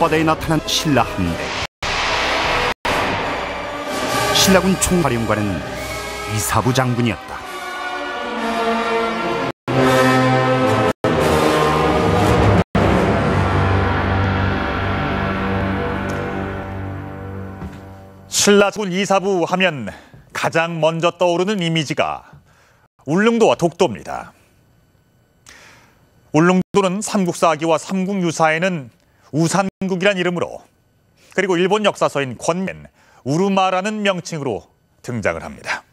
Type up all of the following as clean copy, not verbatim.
앞바다에 나타난 신라 함대. 신라군 총사령관은 이사부 장군이었다. 신라군 이사부 하면 가장 먼저 떠오르는 이미지가 울릉도와 독도입니다. 울릉도는 삼국사기와 삼국유사에는 우산국이란 이름으로, 그리고 일본 역사서인 권면 우루마라는 명칭으로 등장을 합니다.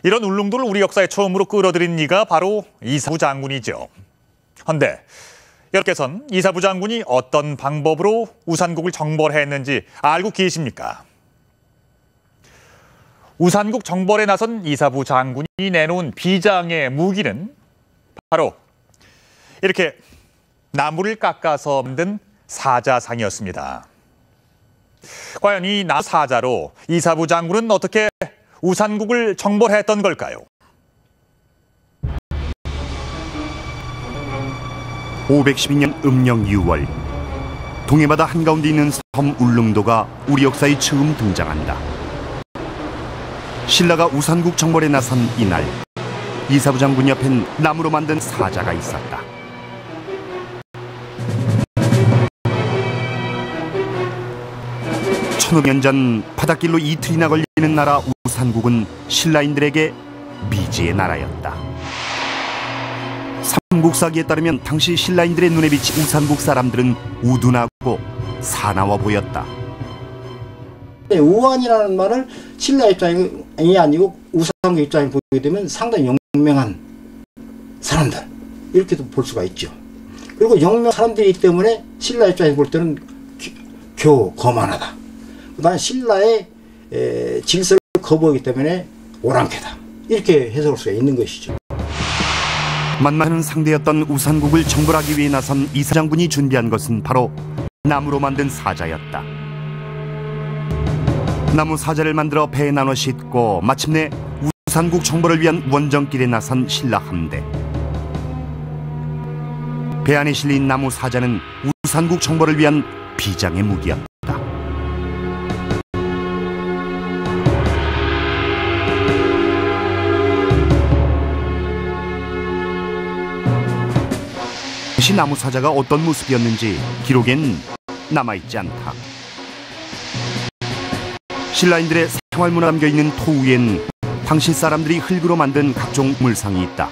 이런 울릉도를 우리 역사에 처음으로 끌어들인 이가 바로 이사부 장군이죠. 그런데 여러분께서는 이사부 장군이 어떤 방법으로 우산국을 정벌했는지 알고 계십니까? 우산국 정벌에 나선 이사부 장군이 내놓은 비장의 무기는 바로 이렇게 나무를 깎아서 만든 사자상이었습니다. 과연 이 나무 사자로 이사부 장군은 어떻게 우산국을 정벌했던 걸까요? 512년 음력 6월, 동해바다 한가운데 있는 섬 울릉도가 우리 역사에 처음 등장한다. 신라가 우산국 정벌에 나선 이날, 이사부 장군 옆엔 나무로 만든 사자가 있었다. 천오년 전 바닷길로 이틀이나 걸리는 나라 우산국은 신라인들에게 미지의 나라였다. 삼국사기에 따르면 당시 신라인들의 눈에 비친 우산국 사람들은 우둔하고 사나워 보였다. 우한이라는 말을 신라 입장이 아니고 우산국 입장에 보게 되면 상당히 영명한 사람들, 이렇게도 볼 수가 있죠. 그리고 영명한 사람들이기 때문에 신라 입장에서 볼 때는 거만하다. 그다음에 신라의 질서를 거부하기 때문에 오랑캐다, 이렇게 해석할 수가 있는 것이죠. 만만한 상대였던 우산국을 정벌하기 위해 나선 이사부 장군이 준비한 것은 바로 나무로 만든 사자였다. 나무 사자를 만들어 배에 나눠 싣고 마침내 우산국 정벌을 위한 원정길에 나선 신라 함대. 배 안에 실린 나무 사자는 우산국 정벌을 위한 비장의 무기였다. 당시 나무 사자가 어떤 모습이었는지 기록엔 남아있지 않다. 신라인들의 생활문화 담겨있는 토 위엔 당시 사람들이 흙으로 만든 각종 물상이 있다.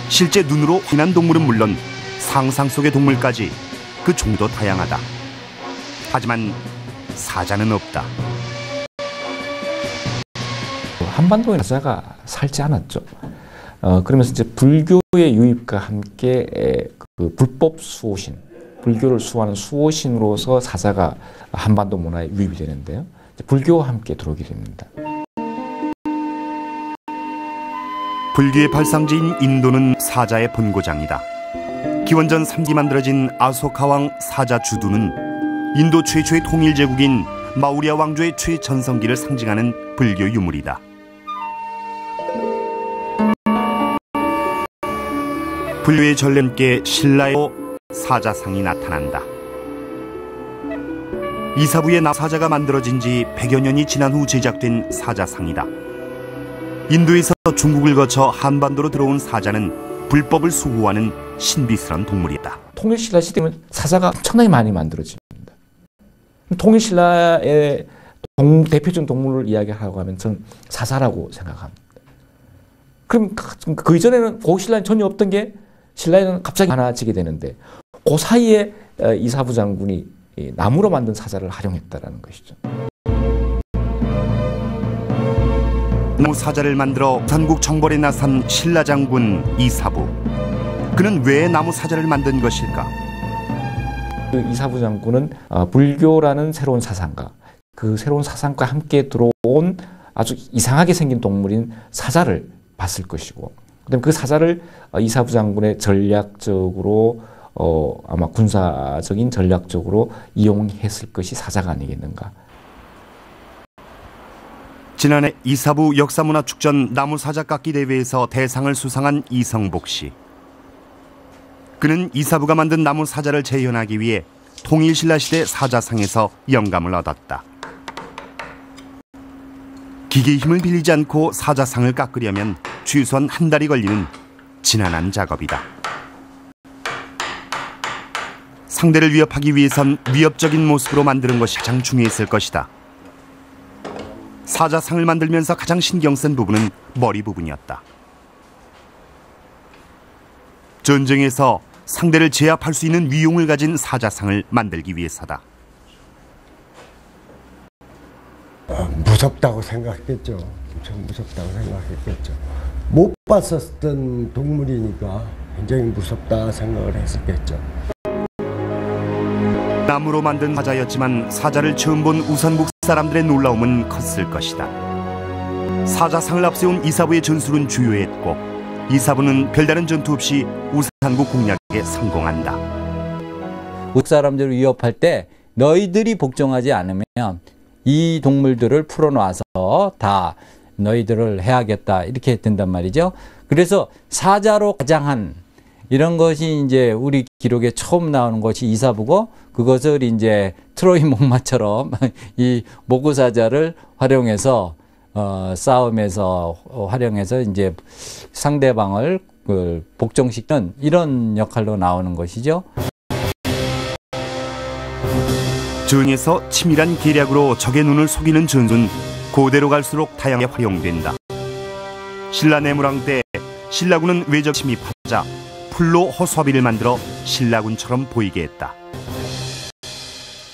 실제 눈으로 확인한 동물은 물론 상상 속의 동물까지 그 종도 다양하다. 하지만 사자는 없다. 한반도에 사자가 살지 않았죠. 그러면서 이제 불교의 유입과 함께 그 불법 수호신, 불교를 수호하는 수호신으로서 사자가 한반도 문화에 유입이 되는데요. 불교와 함께 들어오게 됩니다. 불교의 발상지인 인도는 사자의 본고장이다. 기원전 3기 만들어진 아소카왕 사자 주두는 인도 최초의 통일제국인 마우리아 왕조의 최전성기를 상징하는 불교 유물이다. 불교의 전례께 신라의 사자상이 나타난다. 이사부의 나사자가 만들어진 지 100여 년이 지난 후 제작된 사자상이다. 인도에서 중국을 거쳐 한반도로 들어온 사자는 불법을 수호하는 신비스러운 동물이다. 통일신라 시대면 사자가 엄청나게 많이 만들어집니다. 통일신라의 대표적인 동물을 이야기하라고 하면 저는 사자라고 생각합니다. 그럼 그 이전에는 고신라에 전혀 없던 게 신라에는 갑자기 많아지게 되는데 그 사이에 이사부 장군이 나무로 만든 사자를 활용했다라는 것이죠. 나무 사자를 만들어 우산국 정벌에 나선 신라 장군 이사부. 그는 왜 나무 사자를 만든 것일까? 그 이사부 장군은 불교라는 새로운 사상과 그 새로운 사상과 함께 들어온 아주 이상하게 생긴 동물인 사자를 봤을 것이고, 그다음에 그 사자를 이사부 장군의 전략적으로 아마 군사적인 전략적으로 이용했을 것이 사자가 아니겠는가. 지난해 이사부 역사문화축전 나무사자 깎기 대회에서 대상을 수상한 이성복 씨. 그는 이사부가 만든 나무사자를 재현하기 위해 통일신라시대 사자상에서 영감을 얻었다. 기계의 힘을 빌리지 않고 사자상을 깎으려면 최소한 한 달이 걸리는 지난한 작업이다. 상대를 위협하기 위해선 위협적인 모습으로 만드는 것이 가장 중요했을 것이다. 사자상을 만들면서 가장 신경 쓴 부분은 머리 부분이었다. 전쟁에서 상대를 제압할 수 있는 위용을 가진 사자상을 만들기 위해서다. 무섭다고 생각했겠죠. 엄청 무섭다고 생각했겠죠. 못 봤었던 동물이니까 굉장히 무섭다 생각을 했었겠죠. 나무로 만든 사자였지만 사자를 처음 본 우산국 사람들의 놀라움은 컸을 것이다. 사자상을 앞세운 이사부의 전술은 주요했고 이사부는 별다른 전투 없이 우산국 공략에 성공한다. 우산 사람들을 위협할 때 너희들이 복종하지 않으면 이 동물들을 풀어놔서 다 너희들을 해야겠다 이렇게 된단 말이죠. 그래서 사자로 가장한 이런 것이 이제 우리 기록에 처음 나오는 것이 이사부고 그것을 이제 트로이 목마처럼 이 모구사자를 활용해서 싸움에서 활용해서 이제 상대방을 복종시키는 이런 역할로 나오는 것이죠. 전에서 치밀한 계략으로 적의 눈을 속이는 전술은 고대로 갈수록 다양하게 활용된다. 신라 내무랑 때 신라군은 외적 침입하자 풀로 허수아비를 만들어 신라군처럼 보이게 했다.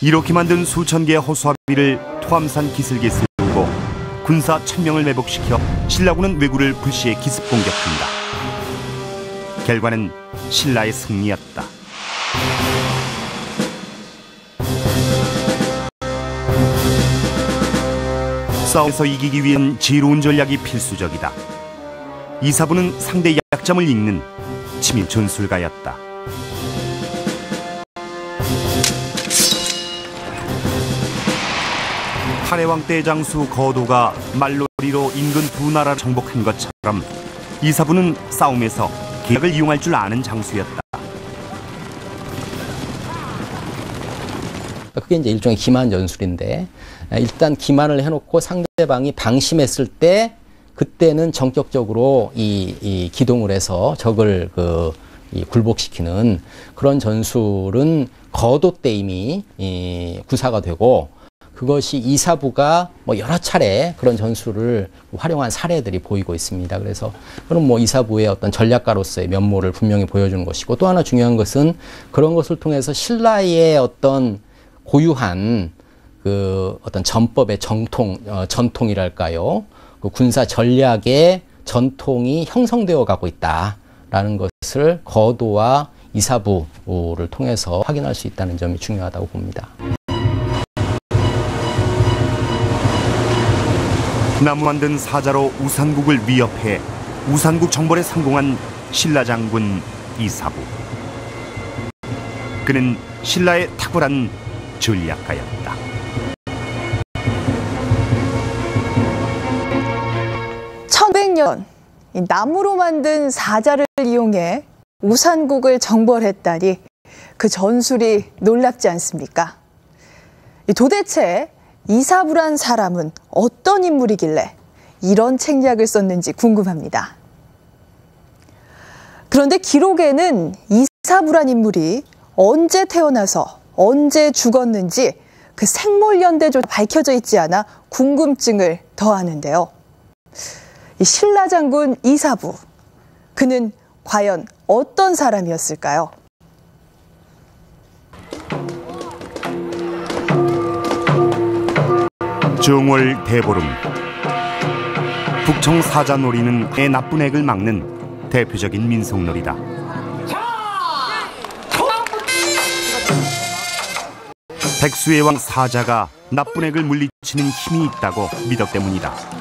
이렇게 만든 수천 개의 허수아비를 토암산 기슭에 세우고 군사 1000명을 매복시켜 신라군은 왜구를 불시에 기습 공격한다. 결과는 신라의 승리였다. 싸움에서 이기기 위한 지혜로운 전략이 필수적이다. 이사부는 상대 약점을 읽는 치밀 전술가였다. 탈해왕 때 장수 거도가 말놀이로 인근 두 나라를 정복한 것처럼 이사부는 싸움에서 계략을 이용할 줄 아는 장수였다. 그게 이제 일종의 기만 전술인데 일단 기만을 해놓고 상대방이 방심했을 때 그때는 전격적으로 이 기동을 해서 적을 굴복시키는 그런 전술은 거도 때 이미 구사가 되고 그것이 이사부가 뭐 여러 차례 그런 전술을 활용한 사례들이 보이고 있습니다. 그래서 그럼 뭐 이사부의 어떤 전략가로서의 면모를 분명히 보여주는 것이고 또 하나 중요한 것은 그런 것을 통해서 신라의 어떤 고유한 그 어떤 전법의 전통이랄까요? 그 군사 전략의 전통이 형성되어 가고 있다라는 것을 거도와 이사부를 통해서 확인할 수 있다는 점이 중요하다고 봅니다. 나무 만든 사자로 우산국을 위협해 우산국 정벌에 성공한 신라 장군 이사부. 그는 신라의 탁월한 전략가였다. 나무로 만든 사자를 이용해 우산국을 정벌했다니 그 전술이 놀랍지 않습니까? 도대체 이사부란 사람은 어떤 인물이길래 이런 책략을 썼는지 궁금합니다. 그런데 기록에는 이사부란 인물이 언제 태어나서 언제 죽었는지 그 생몰연대조차 밝혀져 있지 않아 궁금증을 더하는데요. 신라 장군 이사부, 그는 과연 어떤 사람이었을까요? 정월 대보름. 북청 사자놀이는 애 나쁜 액을 막는 대표적인 민속놀이다. 백수의 왕 사자가 나쁜 액을 물리치는 힘이 있다고 믿었기 때문이다.